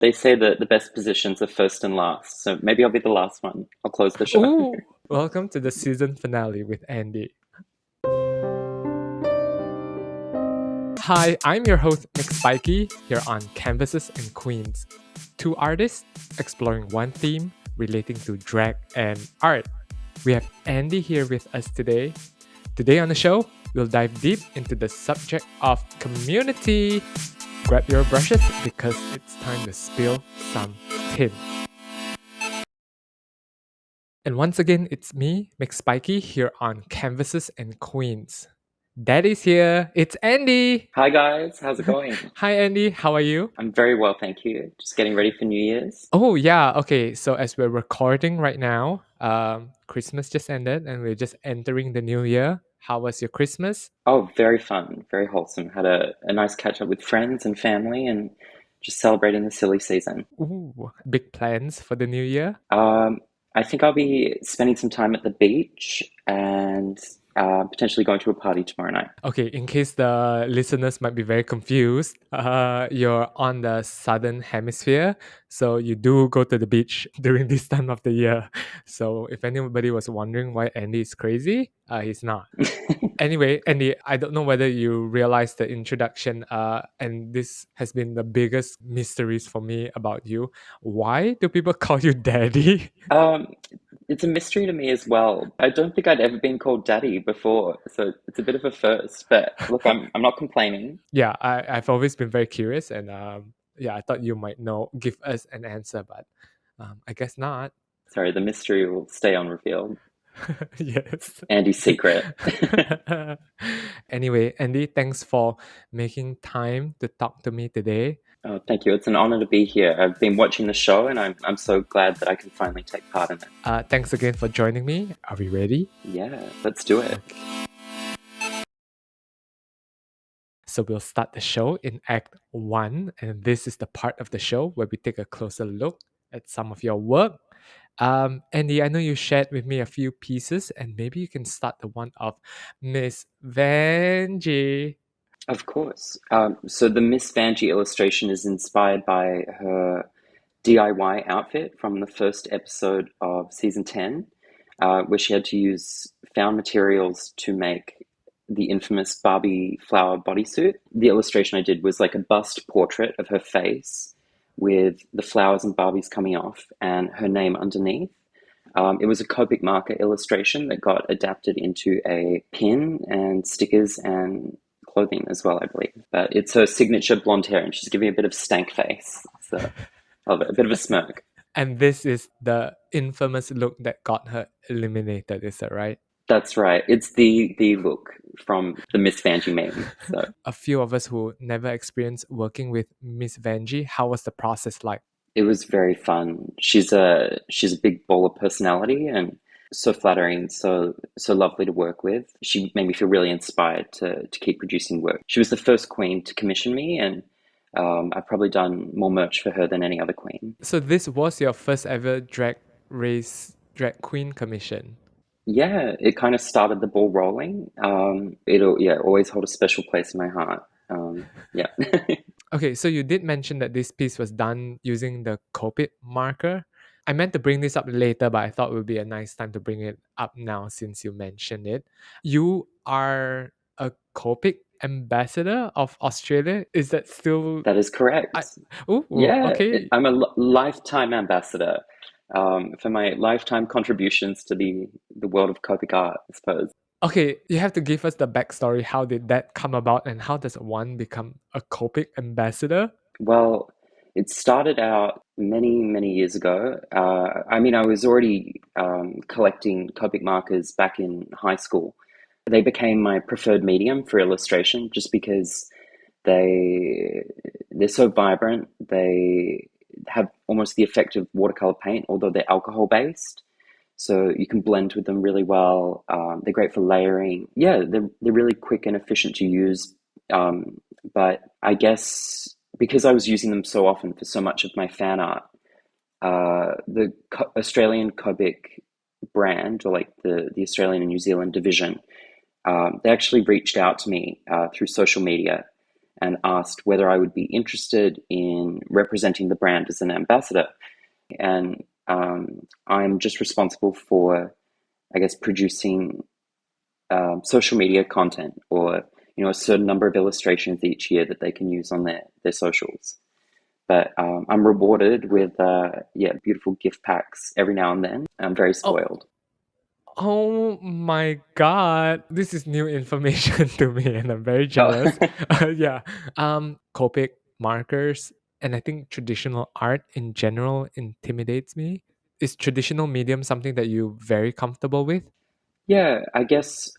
They say that the best positions are first and last, so maybe I'll be the last one. I'll close the show. Oh, welcome to the season finale with Andy. Hi, I'm your host, Nick Spikey, here on Canvases and Queens. Two artists exploring one theme relating to drag and art. We have Andy here with us today. Today on the show, we'll dive deep into the subject of community. Grab your brushes because it's time to spill some tin. And once again, it's me, Mick Spikey, here on Canvases and Queens. Daddy's here. It's Andy. Hi guys, how's it going? Hi, Andy. How are you? I'm very well, thank you. Just getting ready for New Year's. Oh, yeah. Okay. So, as we're recording right now, Christmas just ended and we're just entering the new year. How was your Christmas? Oh, very fun, very wholesome. Had a nice catch up with friends and family and just celebrating the silly season. Ooh, big plans for the new year? Um, I think I'll be spending some time at the beach and potentially going to a party tomorrow night. Okay, in case the listeners might be very confused, you're on the southern hemisphere, so you do go to the beach during this time of the year. So if anybody was wondering why Andy is crazy, he's not. Anyway, Andy, I don't know whether you realized the introduction, and this has been the biggest mysteries for me about you. Why do people call you Daddy? Um, it's a mystery to me as well. I don't think I'd ever been called daddy before, so it's a bit of a first. But look, I'm not complaining. Yeah, I've always been very curious, and yeah, I thought you might know, give us an answer, but I guess not. Sorry, the mystery will stay unrevealed. Yes. Andy's secret. Anyway, Andy, thanks for making time to talk to me today. Oh, thank you. It's an honor to be here. I've been watching the show, and I'm so glad that I can finally take part in it. Thanks again for joining me. Are we ready? Yeah, let's do it. So we'll start the show in Act 1, and this is the part of the show where we take a closer look at some of your work. Andy, I know you shared with me a few pieces, and maybe you can start the one of Miss Vanjie. Of course. So the Miss Vanjie illustration is inspired by her DIY outfit from the first episode of season 10, where she had to use found materials to make the infamous Barbie flower bodysuit. The illustration I did was like a bust portrait of her face with the flowers and Barbies coming off and her name underneath. It was a Copic Marker illustration that got adapted into a pin and stickers and clothing as well, I believe. But it's her signature blonde hair, and she's giving a bit of stank face. So, a bit of a smirk. And this is the infamous look that got her eliminated, is that right? That's right. It's the look from the Miss Vanjie meme. So A few of us who never experienced working with Miss Vanjie, how was the process like? it was very fun. She's a big baller personality and so flattering, so lovely to work with. She made me feel really inspired to keep producing work. She was the first queen to commission me, and I've probably done more merch for her than any other queen. So this was your first ever drag race drag queen commission. Yeah, it kind of started the ball rolling. It'll yeah always hold a special place in my heart. Yeah. Okay, so you did mention that this piece was done using the Copic marker. I meant to bring this up later, but I thought it would be a nice time to bring it up now since you mentioned it. You are a Copic ambassador of Australia. Is that still? That is I, correct. oh, Yeah, okay. I'm a lifetime ambassador for my lifetime contributions to the world of Copic art, I suppose. Okay, you have to give us the backstory. How did that come about, and how does one become a Copic ambassador? Well, it started out many, many years ago. I mean, I was already collecting Copic markers back in high school. They became my preferred medium for illustration just because they they're so vibrant. They have almost the effect of watercolor paint, although they're alcohol based. So you can blend with them really well. They're great for layering. Yeah, they're really quick and efficient to use. But I guess because I was using them so often for so much of my fan art, the Australian Copic brand, or like the Australian and New Zealand division, they actually reached out to me through social media and asked whether I would be interested in representing the brand as an ambassador. And I'm just responsible for, I guess, producing social media content, or a certain number of illustrations each year that they can use on their socials. But I'm rewarded with beautiful gift packs every now and then. I'm very Oh, spoiled. oh my god. This is new information to me and I'm very Oh, jealous. Yeah. Copic markers and I think traditional art in general intimidates me. Is traditional medium something that you're very comfortable with? yeah, I guess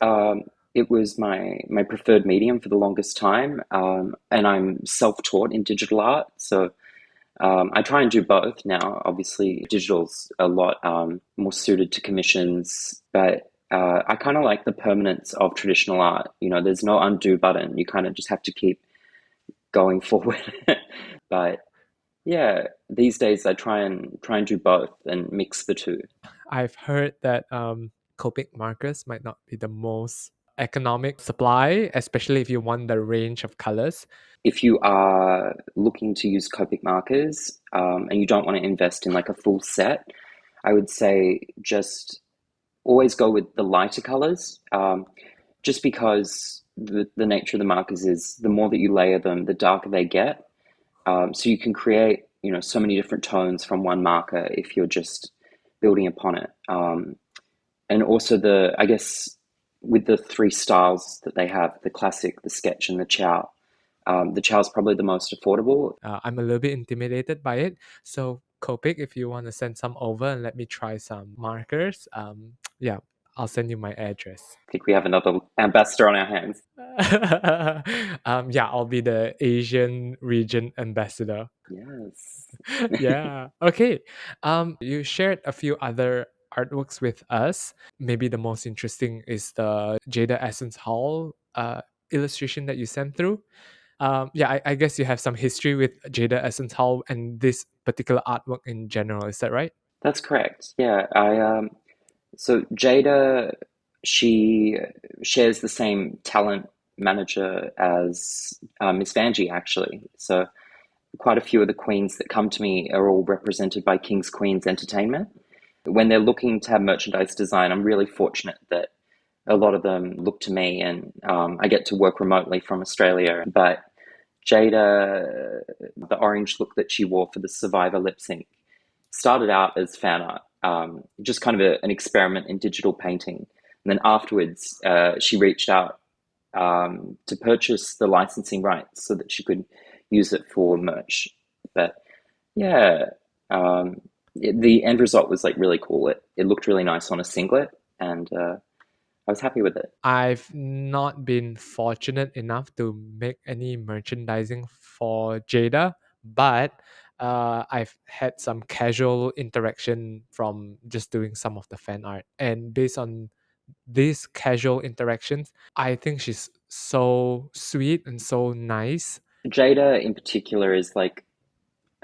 it was my preferred medium for the longest time, and I'm self-taught in digital art, so I try and do both now. Obviously, digital's a lot more suited to commissions, but I kind of like the permanence of traditional art. There's no undo button. You kind of just have to keep going forward. But yeah, these days I try and do both and mix the two. I've heard that Copic markers might not be the most economic supply, especially if you want the range of colors. If you are looking to use Copic markers and you don't want to invest in like a full set, I would say just always go with the lighter colors, just because the nature of the markers is the more that you layer them, the darker they get. So you can create, so many different tones from one marker if you're just building upon it. And also I guess, with the three styles that they have, the classic, the sketch, and the chow. The chow is probably the most affordable. I'm a little bit intimidated by it. So, Copic, if you want to send some over and let me try some markers, yeah, I'll send you my address. I think we have another ambassador on our hands. Yeah, I'll be the Asian region ambassador. Yes. Yeah. Okay. You shared a few other artworks with us. Maybe the most interesting is the Jaida Essence Hall illustration that you sent through. Yeah, I guess you have some history with Jaida Essence Hall and this particular artwork in general. Is that right? That's correct. Yeah, so Jada, she shares the same talent manager as Miss Vanjie, actually. So quite a few of the queens that come to me are all represented by King's Queens Entertainment. When they're looking to have merchandise design, I'm really fortunate that a lot of them look to me, and I get to work remotely from Australia. But Jada, the orange look that she wore for the Survivor lip sync, started out as fan art, just kind of an experiment in digital painting. And then afterwards, she reached out to purchase the licensing rights so that she could use it for merch. But yeah, the end result was like really cool. It looked really nice on a singlet, and I was happy with it. I've not been fortunate enough to make any merchandising for Jada, but I've had some casual interaction from just doing some of the fan art. And based on these casual interactions, I think she's so sweet and so nice. Jada in particular is like,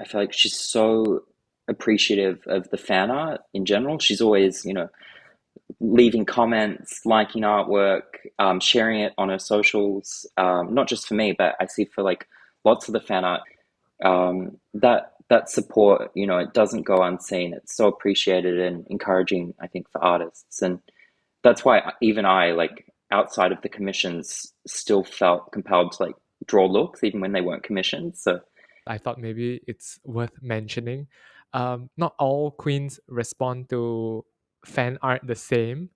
I feel like she's so appreciative of the fan art in general. She's always, leaving comments, liking artwork, sharing it on her socials. Not just for me, but I see for like lots of the fan art. That support, it doesn't go unseen. It's so appreciated and encouraging, I think, for artists, and that's why even I, like, outside of the commissions, still felt compelled to like draw looks even when they weren't commissioned. So I thought maybe it's worth mentioning. Not all queens respond to fan art the same,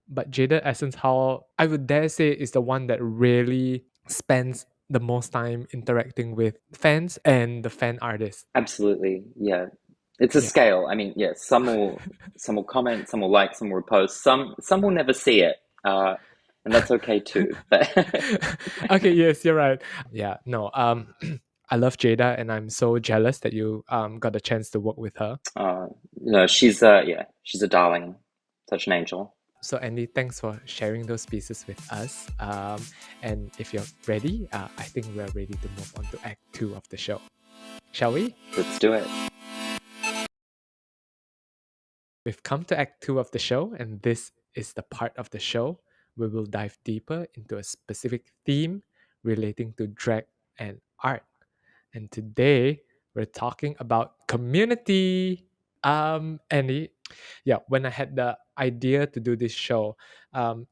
but Jada Essence Hall, I would dare say, is the one that really spends the most time interacting with fans and the fan artists. absolutely, yeah. It's a Yeah. scale. I mean, yeah, some will comment, some will like, some will repost, some will never see it, and that's okay too. But Okay, yes, you're right. Yeah, no. I love Jada and I'm so jealous that you got a chance to work with her. uh, no, she's a darling, such an angel. So, Andy, thanks for sharing those pieces with us. And if you're ready, I think we're ready to move on to Act 2 of the show. Shall we? Let's do it. We've come to Act 2 of the show, and this is the part of the show where we'll dive deeper into a specific theme relating to drag and art. And today we're talking about community. Andy, yeah, when I had the idea to do this show,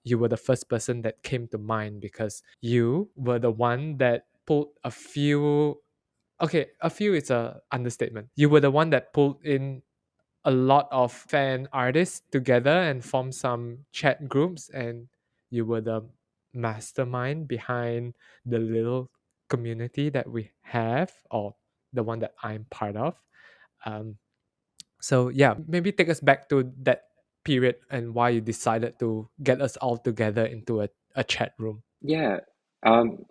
you were the first person that came to mind because you were the one that pulled a few. Okay, a few is a understatement. You were the one that pulled in a lot of fan artists together and formed some chat groups, and you were the mastermind behind the little community that we have, or the one that I'm part of. um, so yeah, maybe take us back to that period and why you decided to get us all together into a chat room. Yeah. Um,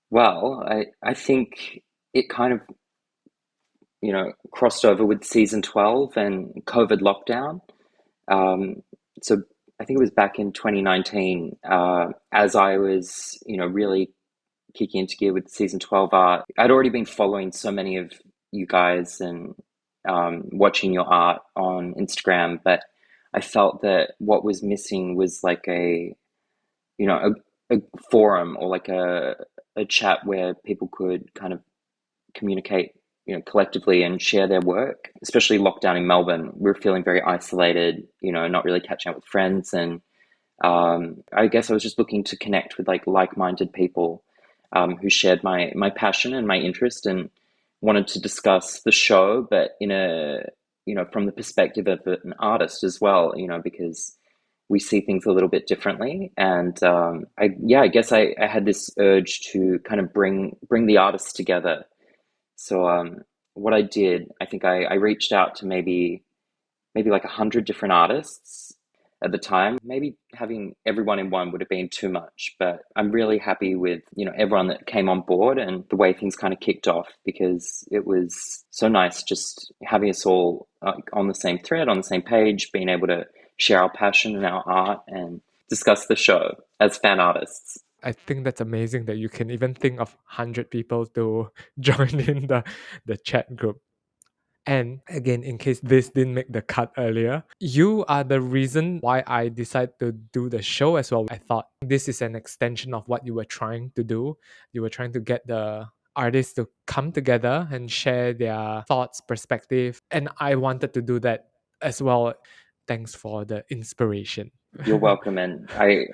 well, I think it kind of, crossed over with season 12 and COVID lockdown. Um, so I think it was back in 2019, as I was, really kicking into gear with season 12 art. I'd already been following so many of you guys and watching your art on Instagram, but I felt that what was missing was like a forum or like a chat where people could kind of communicate, collectively and share their work. Especially lockdown in Melbourne, we were feeling very isolated, not really catching up with friends, and I guess I was just looking to connect with like-minded people who shared my passion and my interest, and wanted to discuss the show, but in a from the perspective of an artist as well, because we see things a little bit differently. And I guess I had this urge to kind of bring the artists together. So what I did, I think I reached out to maybe like 100 different artists at the time. Maybe having everyone in one would have been too much, but I'm really happy with, everyone that came on board and the way things kind of kicked off, because it was so nice just having us all on the same thread, on the same page, being able to share our passion and our art and discuss the show as fan artists. I think that's amazing that you can even think of 100 people to join in the chat group. And again, in case this didn't make the cut earlier, you are the reason why I decided to do the show as well. I thought this is an extension of what you were trying to do. You were trying to get the artists to come together and share their thoughts, perspective. And I wanted to do that as well. Thanks for the inspiration. You're welcome, and I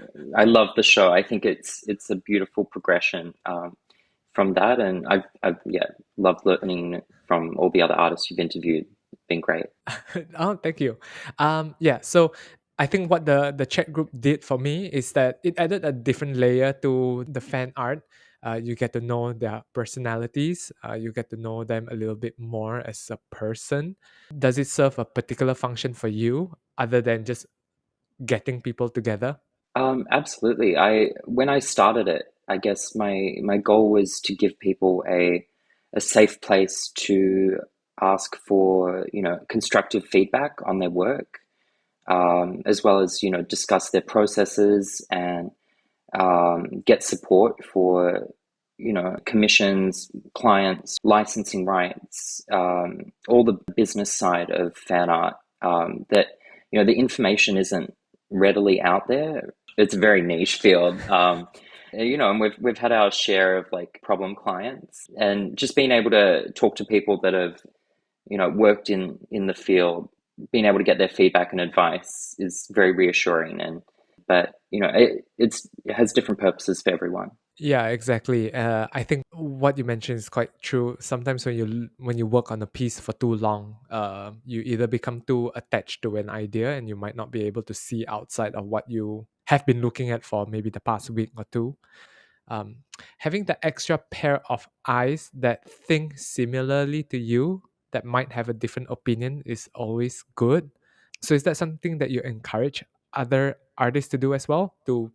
love the show. I think it's a beautiful progression from that, and I've loved learning from all the other artists you've interviewed. It's been great. Oh, thank you. Yeah, so I think what the chat group did for me is that it added a different layer to the fan art. You get to know their personalities. You get to know them a little bit more as a person. Does it serve a particular function for you other than just getting people together? Absolutely. When I started it, I guess my goal was to give people a safe place to ask for, constructive feedback on their work, as well as, discuss their processes and get support for, commissions, clients, licensing rights, all the business side of fan art. That the information isn't readily out there. It's a very niche field. And we've had our share of like problem clients, and just being able to talk to people that have worked in the field, being able to get their feedback and advice is very reassuring. And but it has different purposes for everyone. Yeah, exactly. I think what you mentioned is quite true. Sometimes when you work on a piece for too long, you either become too attached to an idea, and you might not be able to see outside of what you have been looking at for maybe the past week or two. Um, Having the extra pair of eyes that think similarly to you, that might have a different opinion, is always good. So, is that something that you encourage other artists to do as well? To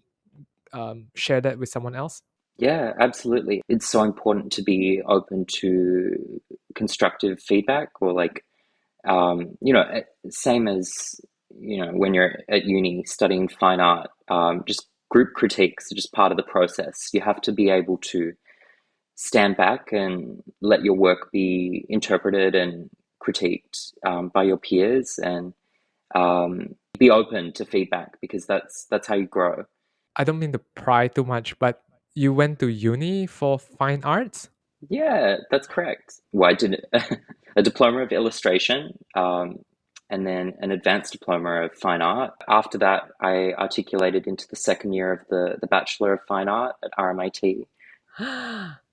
share that with someone else? Yeah, absolutely. It's so important to be open to constructive feedback, or like, same as, when you're at uni studying fine art, just group critiques are just part of the process. You have to be able to stand back and let your work be interpreted and critiqued by your peers, and be open to feedback, because that's how you grow. I don't mean to pry too much, but you went to uni for fine arts? Yeah, that's correct. Well, I did a diploma of illustration, and then an advanced diploma of fine art. After that, I articulated into the second year of the Bachelor of Fine Art at RMIT.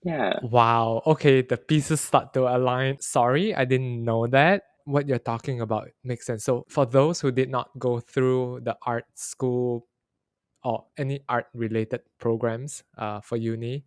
Yeah, Wow. Okay, the pieces start to align. Sorry, I didn't know that. What you're talking about makes sense. So, for those who did not go through the art school or any art related programs for uni,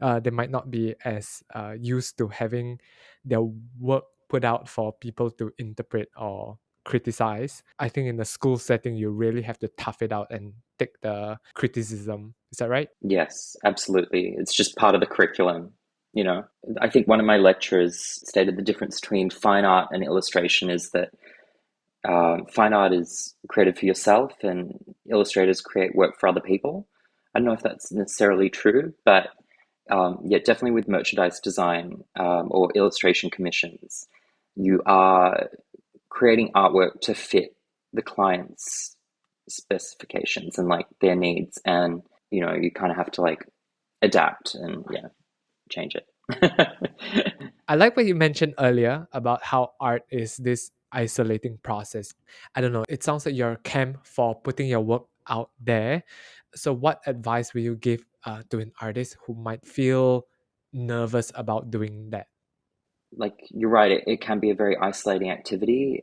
they might not be as used to having their work put out for people to interpret or criticize. I think in the school setting, you really have to tough it out and take the criticism. Is that right? yes, absolutely. It's just part of the curriculum, you know. I think one of my lecturers stated the difference between fine art and illustration is that fine art is created for yourself, and illustrators create work for other people. I don't know if that's necessarily true, but yeah, definitely with merchandise design or illustration commissions, you are creating artwork to fit the client's specifications and like their needs, and you kind of have to like adapt and yeah, change it. I like what you mentioned earlier about how art is this isolating process. I don't know, it sounds like you're a camp for putting your work out there. So, what advice will you give to an artist who might feel nervous about doing that? Like you're right, it can be a very isolating activity.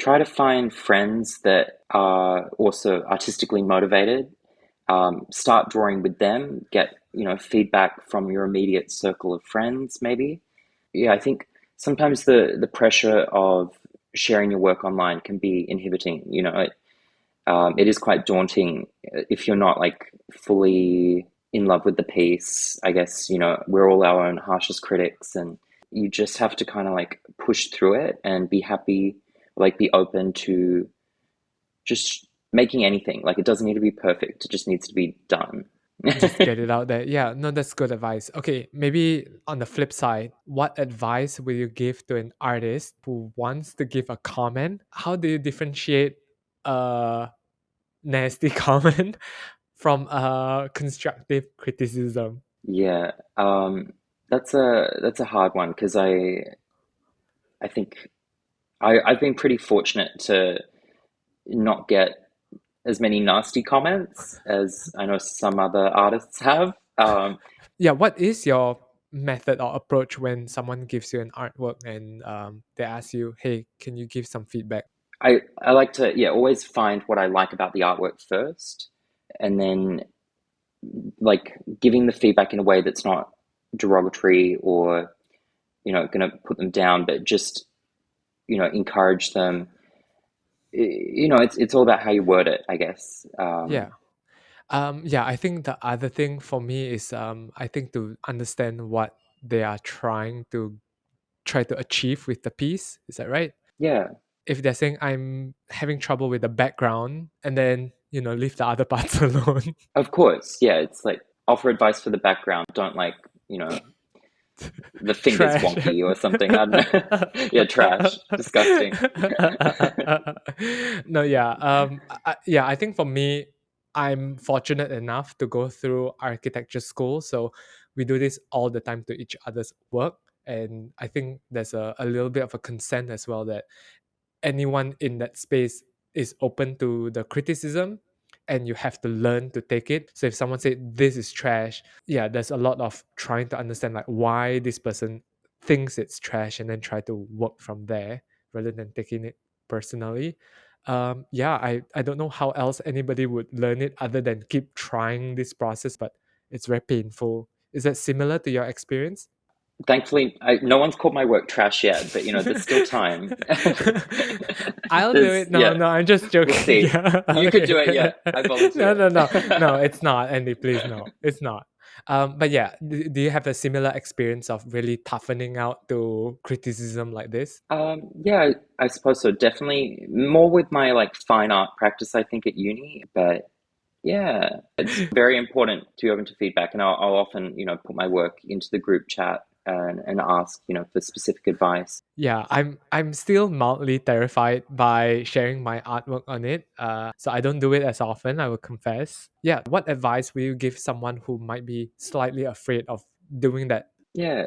Try to find friends that are also artistically motivated. Start drawing with them. Get feedback from your immediate circle of friends, maybe. Yeah, I think sometimes the pressure of sharing your work online can be inhibiting. It is quite daunting if you're not like fully in love with the piece. I guess we're all our own harshest critics, and you just have to kind of like push through it and be happy, like be open to just making anything. Like it doesn't need to be perfect; it just needs to be done. Just get it out there. Yeah, no, that's good advice. Okay, maybe on the flip side, what advice will you give to an artist who wants to give a comment? How do you differentiate a nasty comment from a constructive criticism? Yeah, that's a hard one because I think I've been pretty fortunate to not get as many nasty comments as I know some other artists have. Yeah, what is your method or approach when someone gives you an artwork and they ask you, hey, can you give some feedback? I like to, yeah, always find what I like about the artwork first, and then like giving the feedback in a way that's not derogatory or going to put them down, but just encourage them. It's all about how you word it, I guess. Yeah. Yeah, I think the other thing for me is I think to understand what they are try to achieve with the piece. Is that right? Yeah, If they're saying I'm having trouble with the background and then, leave the other parts alone. of course. Yeah, it's like offer advice for the background. Don't like you know the fingers Trash. wonky or something. I don't know. Yeah, trash, disgusting. No, yeah. Yeah, I think for me, I'm fortunate enough to go through architecture school. So we do this all the time to each other's work. And I think there's a little bit of a consent as well that anyone in that space is open to the criticism and you have to learn to take it. So if someone said this is trash, yeah, there's a lot of trying to understand like why this person thinks it's trash and then try to work from there rather than taking it personally. Yeah, I don't know how else anybody would learn it other than keep trying this process, but it's very painful. Is that similar to your experience? Thankfully, no one's called my work trash yet, but there's still time. I'll do There's it. No, yeah, no, I'm just we'll joking. see. Yeah, You could okay. do it. Yeah, I No, volunteer. no, no, no. It's not, Andy. Please, no, it's not. But yeah, do you have a similar experience of really toughening out to criticism like this? Yeah, I suppose so. Definitely more with my like fine art practice, I think, at uni. But yeah, it's very important to be open to feedback, and I'll often, put my work into the group chat and ask, for specific advice. Yeah, I'm still mildly terrified by sharing my artwork on it. So I don't do it as often, I will confess. Yeah, what advice will you give someone who might be slightly afraid of doing that? Yeah,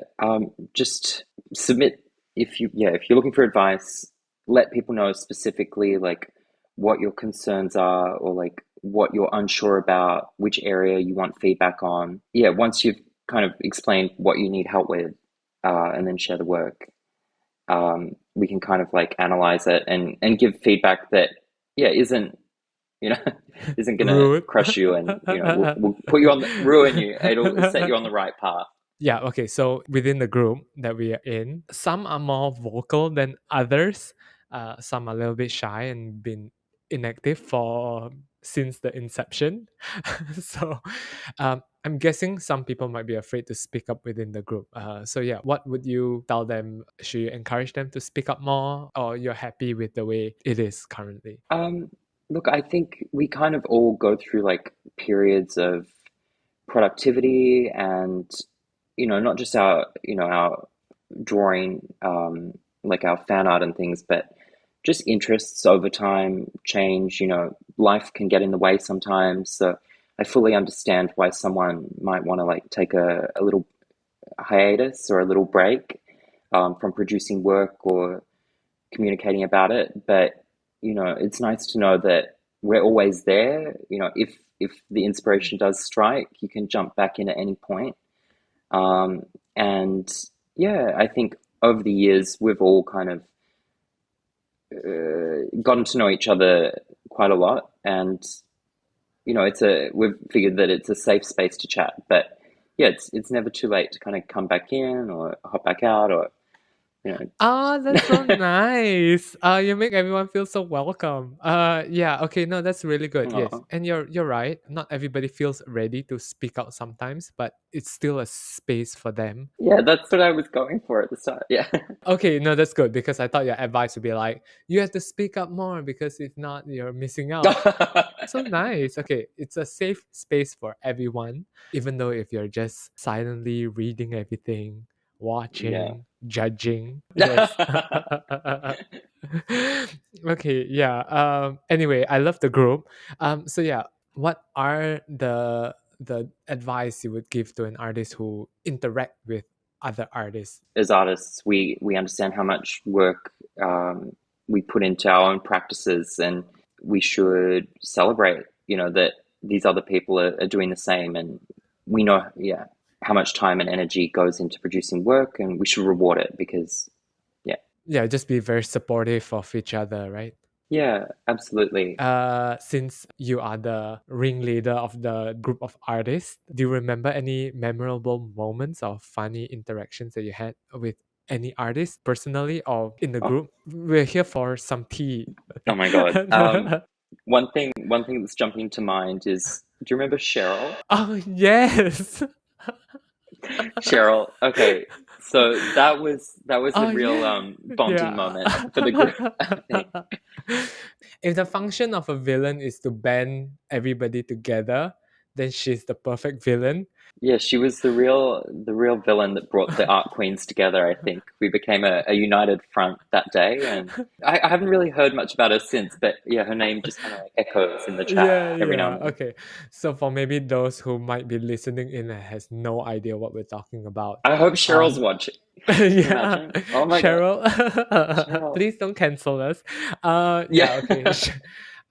just submit if you're looking for advice, let people know specifically like what your concerns are or like what you're unsure about, which area you want feedback on. Yeah, once you've kind of explained what you need help with, and then share the work, we can kind of like analyze it and give feedback that yeah isn't you know isn't gonna Rude. crush you and we'll put you on the ruin you. It'll set you on the right path. Yeah, okay. So within the group that we are in, some are more vocal than others. Some are a little bit shy and been inactive for since the inception. So I'm guessing some people might be afraid to speak up within the group. So yeah, what would you tell them? Should you encourage them to speak up more, or you're happy with the way it is currently? Um, Look, I think we kind of all go through like periods of productivity and, not just our drawing, like our fan art and things, but just interests over time change, life can get in the way sometimes. So I fully understand why someone might want to like take a little hiatus or a little break, from producing work or communicating about it. But it's nice to know that we're always there. If the inspiration does strike, you can jump back in at any point. And yeah, I think over the years we've all kind of gotten to know each other quite a lot, and we've figured that it's a safe space to chat. But yeah, it's never too late to kind of come back in or hop back out or you know. Oh, that's so nice. You make everyone feel so welcome. Yeah, okay, no, that's really good. Yes. Aw. And you're right. Not everybody feels ready to speak out sometimes, but it's still a space for them. Yeah, that's what I was going for at the start. Yeah. Okay, no, that's good because I thought your advice would be like, you have to speak up more because if not, you're missing out. So nice. Okay, it's a safe space for everyone, even though if you're just silently reading everything, Yeah. watching, judging. Yes. Okay, yeah. Anyway, I love the group. So yeah, what are the advice you would give to an artist who interact with other artists? As artists, we understand how much work, we put into our own practices, and we should celebrate, that these other people are doing the same, and we know, yeah, how much time and energy goes into producing work, and we should reward it because, yeah, Yeah, just be very supportive of each other, right? yeah, absolutely. Since you are the ringleader of the group of artists, do you remember any memorable moments or funny interactions that you had with any artist personally or in the Oh, group? We're here for some tea. oh my God. One thing that's jumping to mind is, do you remember Cheryl? Oh, yes. Cheryl. Okay, so that was a Oh, real yeah. bonding Yeah. moment for the group, I think. If the function of a villain is to band everybody together, then she's the perfect villain. Yeah, she was the real villain that brought the art queens together, I think. We became a united front that day, and I haven't really heard much about her since, but yeah, her name just kind of like echoes in the chat Yeah, every now yeah. and then. Okay. So for maybe those who might be listening in and has no idea what we're talking about. I hope Cheryl's Um watching. Can you yeah. imagine? Oh my God, Cheryl. Cheryl. Please don't cancel us. Yeah. Yeah, okay.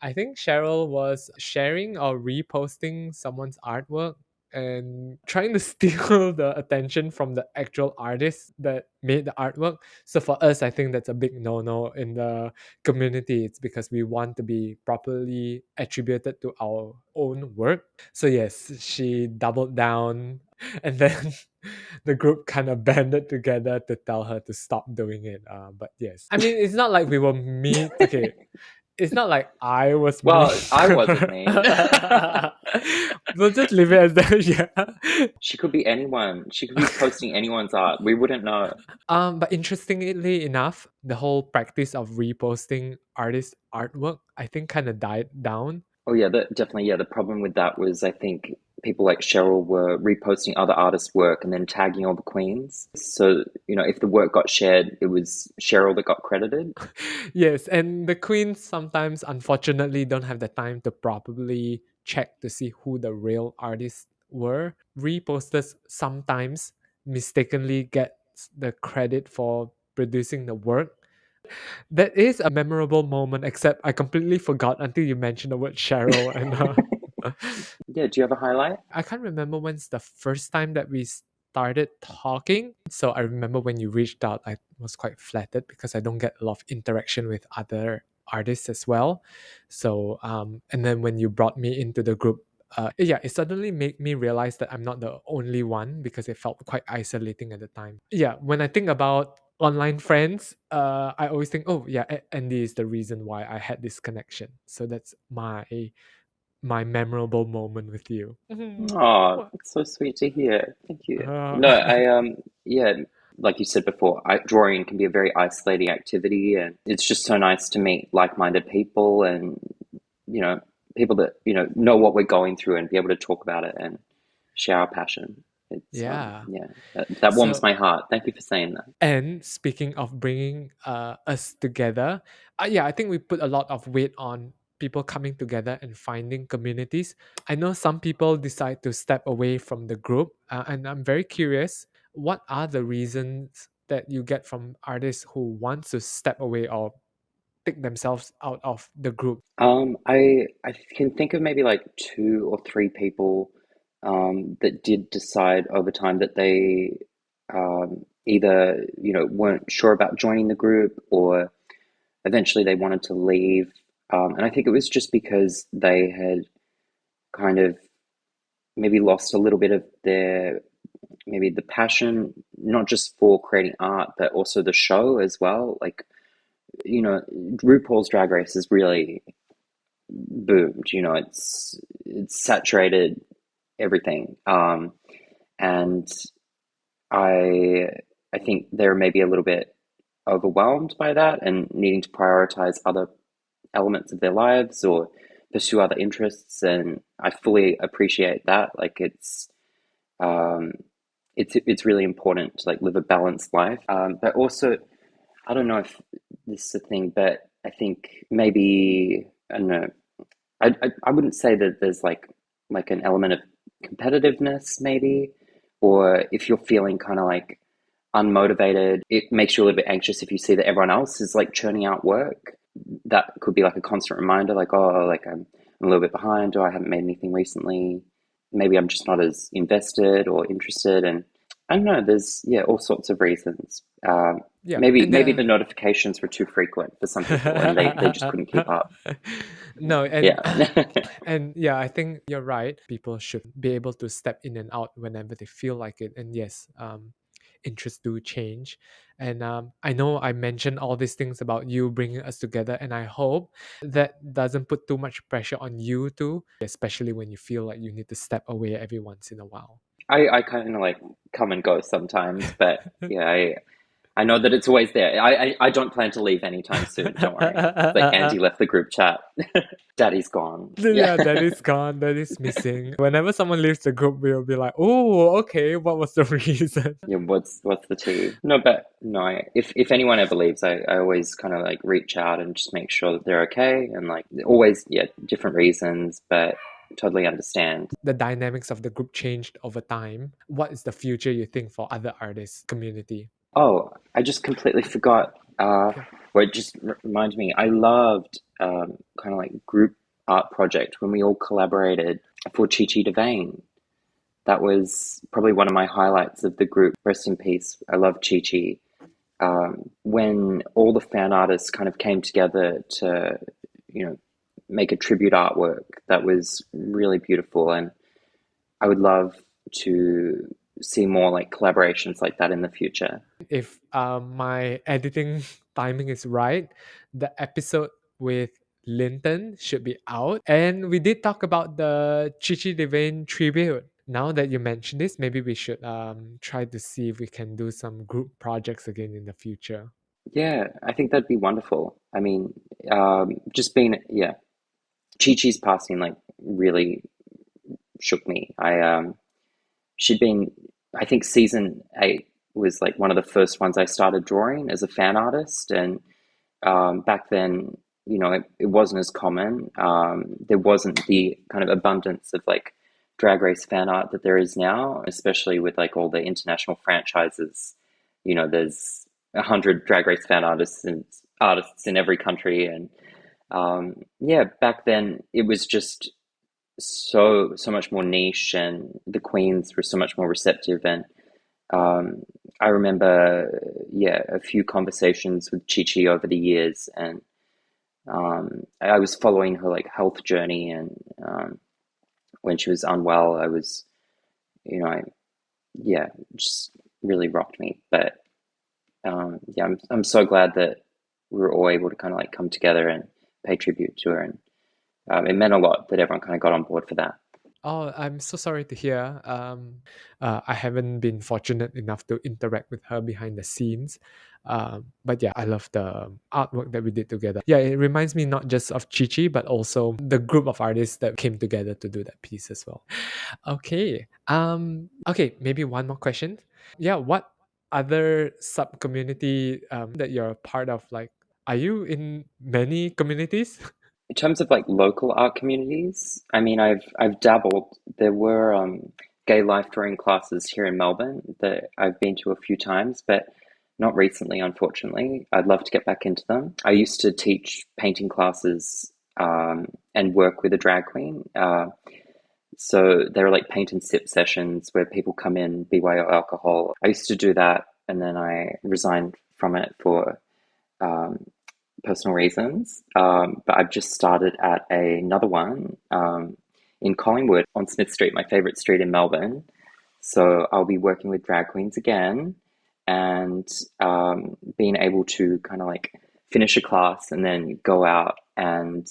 I think Cheryl was sharing or reposting someone's artwork and trying to steal the attention from the actual artist that made the artwork. So for us, I think that's a big no-no in the community. It's because we want to be properly attributed to our own work. So yes, she doubled down and then the group kind of banded together to tell her to stop doing it. But yes, I mean, it's not like we were mean. Okay, it's not like I was mean. Well, I wasn't mean. We'll just leave it as that. Yeah. She could be anyone. She could be posting anyone's art. We wouldn't know. But interestingly enough, the whole practice of reposting artist artwork, I think, kind of died down. Oh yeah, definitely. Yeah, the problem with that was I think people like Cheryl were reposting other artists' work and then tagging all the queens. So if the work got shared, it was Cheryl that got credited. Yes, and the queens sometimes, unfortunately, don't have the time to properly check to see who the real artists were. Reposters sometimes mistakenly gets the credit for producing the work. That is a memorable moment, except I completely forgot until you mentioned the word Cheryl. And Yeah, do you have a highlight? I can't remember when's the first time that we started talking. So I remember when you reached out, I was quite flattered because I don't get a lot of interaction with other artists as well. So, and then when you brought me into the group, yeah, it suddenly made me realize that I'm not the only one because it felt quite isolating at the time. Yeah, when I think about online friends, I always think, oh yeah, Andy is the reason why I had this connection. So that's my memorable moment with you. Mhm. Oh, What? that's so sweet to hear. Thank you. Uh, No, yeah, like you said before, drawing can be a very isolating activity, and it's just so nice to meet like-minded people and, you know, people that, know what we're going through and be able to talk about it and share our passion. It's, yeah. yeah, that warms So, my heart. Thank you for saying that. and speaking of bringing us together, yeah, I think we put a lot of weight on people coming together and finding communities. I know some people decide to step away from the group, and I'm very curious, what are the reasons that you get from artists who want to step away or take themselves out of the group? I can think of maybe like two or three people that did decide over time that they either weren't sure about joining the group or eventually they wanted to leave. And I think it was just because they had kind of maybe lost a little bit of their maybe the passion, not just for creating art, but also the show as well. Like, RuPaul's Drag Race is really boomed. It's saturated everything, and I I think they're maybe a little bit overwhelmed by that and needing to prioritize other elements of their lives or pursue other interests. And I fully appreciate that. Like um, it's really important to like live a balanced life. But also, I don't know if this is a thing, but I think maybe I don't know. I wouldn't say that there's like an element of competitiveness maybe, or if you're feeling kind of like unmotivated, it makes you a little bit anxious if you see that everyone else is like churning out work. That could be like a constant reminder, like, oh, like I'm a little bit behind, or I haven't made anything recently. Maybe I'm just not as invested or interested, and I don't know. There's all sorts of reasons. Yeah, Maybe and maybe the notifications were too frequent for some people, and they just couldn't keep up. no, and Yeah. and yeah, I think you're right. People should be able to step in and out whenever they feel like it. And yes, interests do change. And I know I mentioned all these things about you bringing us together, and I hope that doesn't put too much pressure on you too, especially when you feel like you need to step away every once in a while. I kind of like come and go sometimes, but yeah, I know that it's always there. I don't plan to leave anytime soon. Don't worry. It's like Andy left the group chat. Daddy's gone. Yeah. Yeah, that is gone. That is missing. Whenever someone leaves the group, we'll be like, "Oh, okay. What was the reason?" Yeah, what's the tea? No, but no, if anyone ever leaves, I always kind of like reach out and just make sure that they're okay and like always, yeah, different reasons, but totally understand. The dynamics of the group changed over time. What is the future you think for other artists community? Oh, I just completely forgot. Okay. Well, it just reminds me. I loved kind of like group art project when we all collaborated for Chi Chi Devane. That was probably one of my highlights of the group. Rest in peace. I love Chi Chi. When all the fan artists kind of came together to, you know, make a tribute artwork, that was really beautiful. And I would love to see more like collaborations like that in the future. If my editing timing is right, the episode with Linton should be out. And we did talk about the Chichi Devane tribute. Now that you mentioned this, maybe we should try to see if we can do some group projects again in the future. Yeah, I think that'd be wonderful. I mean, just being, yeah, Chi Chi's passing like really shook me. She'd been, I think season 8 was like one of the first ones I started drawing as a fan artist. And back then, it wasn't as common. There wasn't the kind of abundance of like drag race fan art that there is now, especially with like all the international franchises. There's 100 drag race fan artists in every country, and yeah, back then it was just so much more niche, and the queens were so much more receptive. And um, I remember, yeah, a few conversations with Chi Chi over the years, and I was following her like health journey, and when she was unwell, I was, I yeah, just really rocked me. But yeah, I'm so glad that we were all able to kind of like come together and pay tribute to her, and it meant a lot that everyone kind of got on board for that. Oh, I'm so sorry to hear. I haven't been fortunate enough to interact with her behind the scenes. But yeah, I love the artwork that we did together. Yeah, it reminds me not just of Chi Chi, but also the group of artists that came together to do that piece as well. Okay. Okay, maybe one more question. Yeah, what other sub community that you're a part of? Like, are you in many communities? In terms of like local art communities, I mean, I've dabbled. There were gay life drawing classes here in Melbourne that I've been to a few times, but not recently, unfortunately. I'd love to get back into them. I used to teach painting classes and work with a drag queen. So they were like paint and sip sessions where people come in, BYO alcohol. I used to do that, and then I resigned from it for um, personal reasons. But I've just started at another one in Collingwood on Smith Street, my favorite street in Melbourne. So I'll be working with drag queens again, and being able to kind of like finish a class and then go out and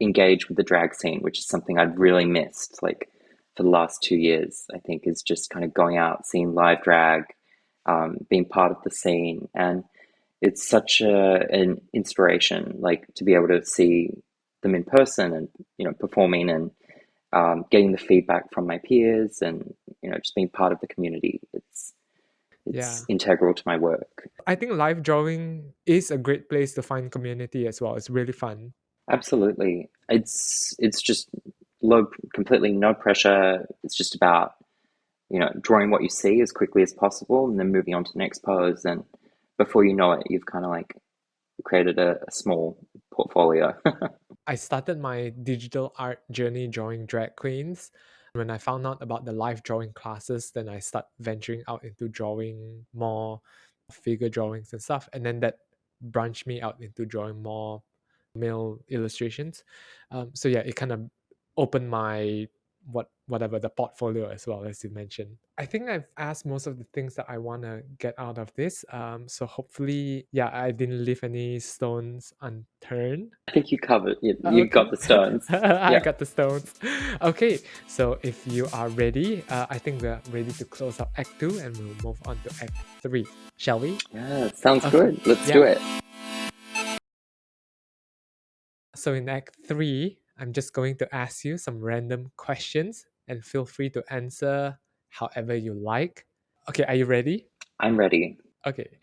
engage with the drag scene, which is something I've really missed like for the last 2 years. I think is just kind of going out, seeing live drag, being part of the scene, and it's such an inspiration, like to be able to see them in person and performing, and getting the feedback from my peers, and just being part of the community. It's Yeah. integral to my work. I think live drawing is a great place to find community as well. It's really fun. Absolutely, it's just low, completely no pressure. It's just about drawing what you see as quickly as possible, and then moving on to the next pose. And before you know it, you've kind of like created a small portfolio. I started my digital art journey drawing drag queens. When I found out about the live drawing classes, then I start venturing out into drawing more figure drawings and stuff. And then that branched me out into drawing more male illustrations. So yeah, it kind of opened my whatever the portfolio as well, as you mentioned. I think I've asked most of the things that I want to get out of this. So hopefully, yeah, I didn't leave any stones unturned. I think you covered. You Okay. got the stones. I Yeah. got the stones. Okay, so if you are ready, I think we're ready to close up Act 2 and we'll move on to Act 3. Shall we? Yeah, sounds Okay. good. Let's Yeah. do it. So in Act 3, I'm just going to ask you some random questions and feel free to answer however you like. Okay, are you ready? I'm ready. Okay.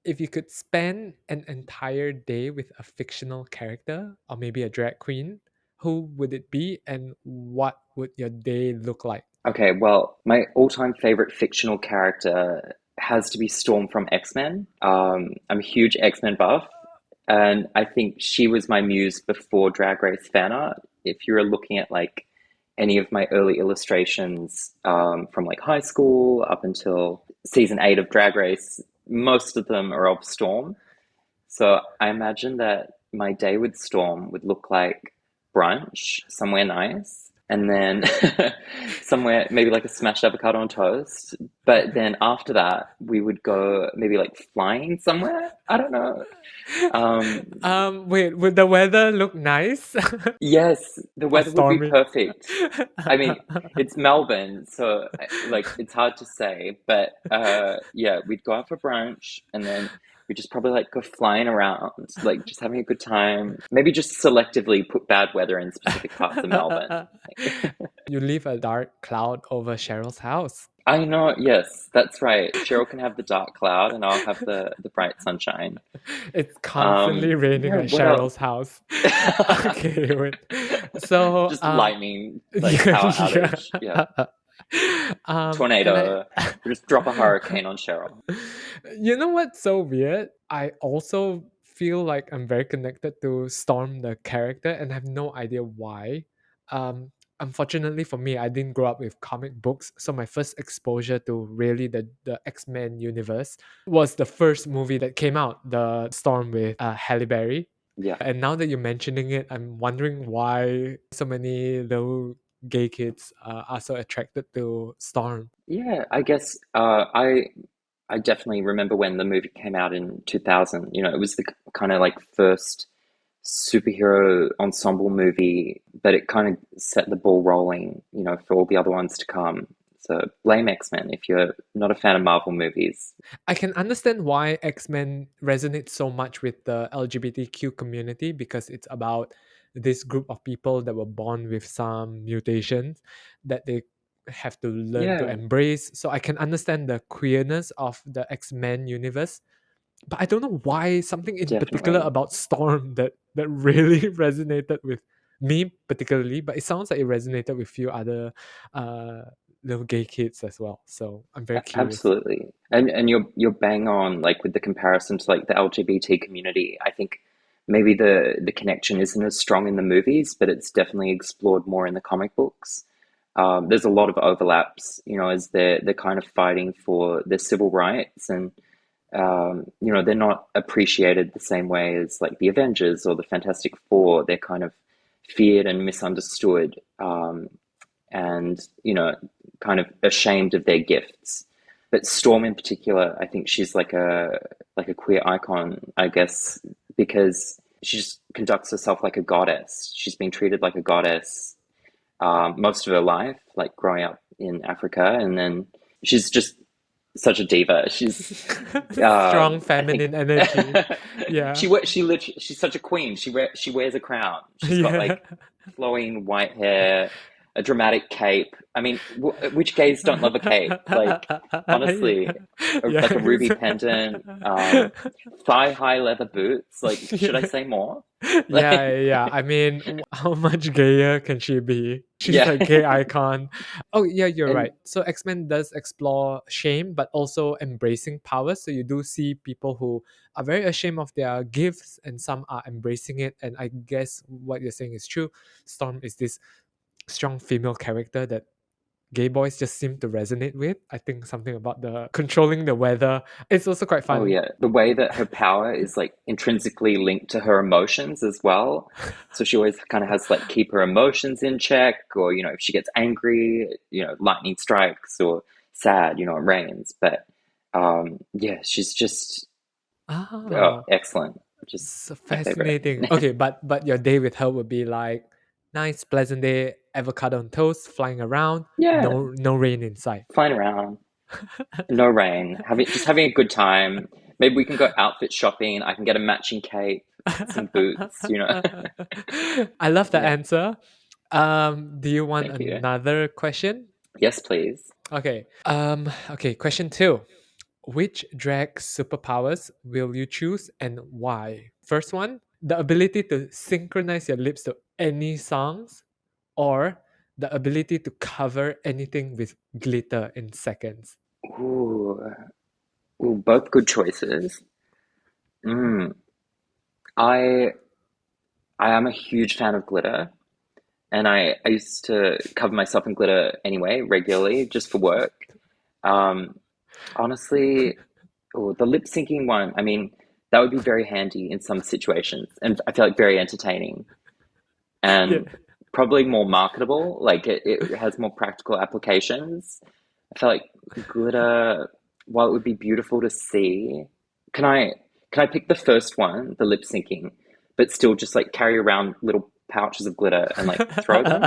If you could spend an entire day with a fictional character or maybe a drag queen, who would it be and what would your day look like? Okay, well, my all-time favorite fictional character has to be Storm from X-Men. I'm a huge X-Men buff, and I think she was my muse before Drag Race fan art. If you're looking at like any of my early illustrations from like high school up until season 8 of Drag Race, most of them are of Storm. So I imagine that my day with Storm would look like brunch somewhere nice, and then somewhere maybe like a smashed avocado on toast. But then after that, we would go maybe like flying somewhere. I don't know. Um, Wait, would the weather look nice yes, the or weather would be stormy? perfect. I mean, it's Melbourne, so like it's hard to say. But yeah, we'd go out for brunch, and then we just probably like go flying around, like just having a good time. Maybe just selectively put bad weather in specific parts of Melbourne. You leave a dark cloud over Cheryl's house. I know, yes, that's right. Cheryl can have the dark cloud and I'll have the bright sunshine. It's constantly raining Yeah, at what else? Cheryl's house. Okay, wait. So, Just lightning, like yeah, power outage. Yeah. yeah. And Tornado. Just drop a hurricane on Cheryl. you know what's so weird? I also feel like I'm very connected to Storm, the character, and I have no idea why. Um, Unfortunately for me, I didn't grow up with comic books, so my first exposure to really the X Men universe was the first movie that came out, the Storm with Halle Berry. Yeah. And now that you're mentioning it, I'm wondering why so many little gay kids are so attracted to Storm. Yeah, I guess I definitely remember when the movie came out in 2000. You know, it was the kind of like first superhero ensemble movie, but it kind of set the ball rolling, you know, for all the other ones to come. So blame X-Men if you're not a fan of Marvel movies. I can understand why X-Men resonates so much with the LGBTQ community because it's about this group of people that were born with some mutations that they have to learn to Yeah, embrace. So I can understand the queerness of the X-Men universe, but I don't know why something in particular definitely. about Storm that really resonated with me particularly, but it sounds like it resonated with few other uh little gay kids as well. So I'm very curious. Absolutely. And you're bang on like with the comparison to like the LGBT community. I think maybe the connection isn't as strong in the movies, but it's definitely explored more in the comic books. There's a lot of overlaps, you know, as they're kind of fighting for their civil rights, and you know, they're not appreciated the same way as like the Avengers or the Fantastic Four. They're kind of feared and misunderstood, and you know, kind of ashamed of their gifts. But Storm in particular, I think she's like a queer icon, I guess, because she just conducts herself like a goddess. She's been treated like a goddess most of her life, like growing up in Africa, and then she's just such a diva. Strong I think, feminine energy. Yeah. she's such a queen. She wears a crown. She's got Yeah. like flowing white hair, a dramatic cape. I mean, which gays don't love a cape? Like, honestly, like a ruby Yes. pendant, thigh high leather boots. Like, should I Yeah. say more? Yeah, Like, yeah. I mean, how much gayer can she be? She's yeah, a gay icon. Oh, yeah, you're and right. So X-Men does explore shame, but also embracing power. So you do see people who are very ashamed of their gifts, and some are embracing it. And I guess what you're saying is true. Storm is this strong female character that gay boys just seem to resonate with. I think something about the controlling the weather. It's also quite oh fun. yeah, the way that her power is like intrinsically linked to her emotions as well. So she always kind of has to like keep her emotions in check, or you know, if she gets angry, you know, lightning strikes, or sad, you know, it rains. But yeah, she's just Ah, excellent. Just so my favorite. fascinating. Okay, but your day with her would be like nice, pleasant day, avocado on toast, flying around, Yeah, no rain inside. flying around, no rain, having a good time. Maybe we can go outfit shopping. I can get a matching cape, some boots, you know. I love the Yeah, answer. Do you want thank you. another question? Yes, please. Okay. Okay, question 2. Which drag superpowers will you choose and why? First one, the ability to synchronize your lips to any songs, or the ability to cover anything with glitter in seconds. Ooh, ooh, both good choices. Mm, I I am a huge fan of glitter, and I used to cover myself in glitter anyway, regularly, just for work. Um, honestly, oh, the lip syncing one, I mean, that would be very handy in some situations, and I feel like very entertaining Yeah. and probably more marketable. Like it has more practical applications. I feel like glitter, while it would be beautiful to see, can I can I pick the first one, the lip syncing, but still just like carry around little pouches of glitter and like throw them?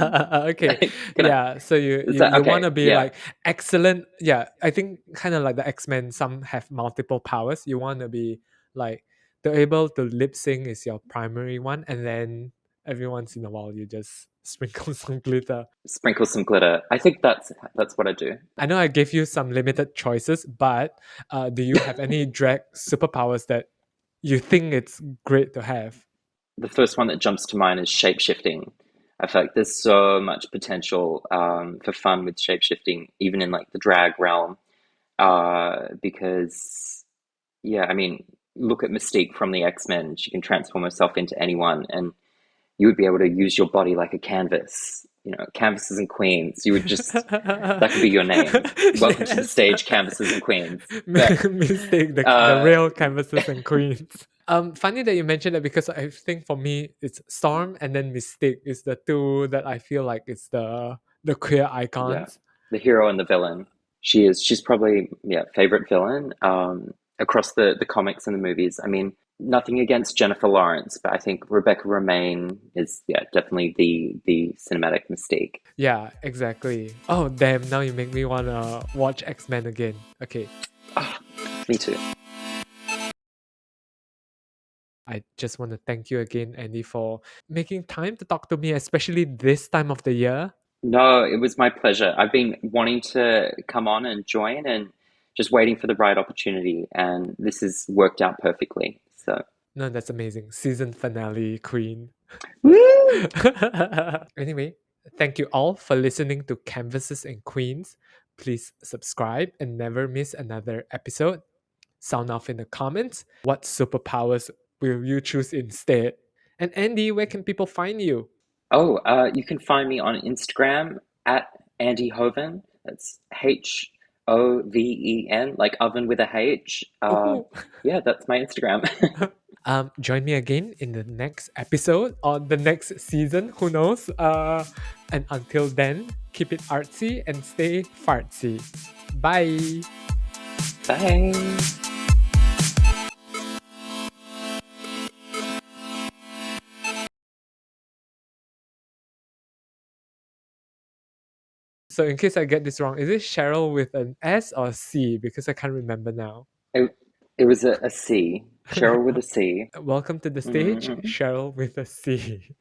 Okay. Can I? Yeah. So you Is you, that you want okay? to be Yeah. like excellent. Yeah. I think kind of like the X-Men, some have multiple powers. You want to be like to able to lip sync is your primary one. And then every once in a while you just Sprinkle some glitter. Sprinkle some glitter. I think that's what I do. I know I gave you some limited choices, but do you have any drag superpowers that you think it's great to have? The first one that jumps to mind is shapeshifting. I feel like there's so much potential for fun with shapeshifting, even in like the drag realm. Because yeah, I mean, look at Mystique from the X-Men. She can transform herself into anyone, and you would be able to use your body like a canvas. You know, canvases and queens. You would just that could be your name. Welcome to the Yes. stage, canvases and queens. But Mistake, the uh, real canvases and queens. Funny that you mentioned that because I think for me it's Storm and then Mystique is the two that I feel like it's the queer yeah, icons. the hero and the villain. She's probably yeah favorite villain across the comics and the movies. I mean, nothing against Jennifer Lawrence, but I think Rebecca Romaine is yeah definitely the cinematic Mystique. Yeah, exactly. Oh damn! Now you make me wanna watch X-Men again. Okay, Oh, me too. I just want to thank you again, Andy, for making time to talk to me, especially this time of the year. No, it was my pleasure. I've been wanting to come on and join and just waiting for the right opportunity, and this has worked out perfectly. So, No, that's amazing. Season finale, Queen. woo! Anyway, thank you all for listening to Canvases and Queens. Please subscribe and never miss another episode. Sound off in the comments. What superpowers will you choose instead? And Andy, where can people find you? Oh, you can find me on Instagram at Andy Hoven. That's Hoven, like oven with a H. Ooh. Yeah, that's my Instagram. Join me again in the next episode or the next season, who knows? And until then, keep it artsy and stay fartsy. Bye. Bye. So, in case I get this wrong, is it Cheryl with an S or C? Because I can't remember now. It was a C. Cheryl with a C. Welcome to the stage, Mm. Cheryl with a C.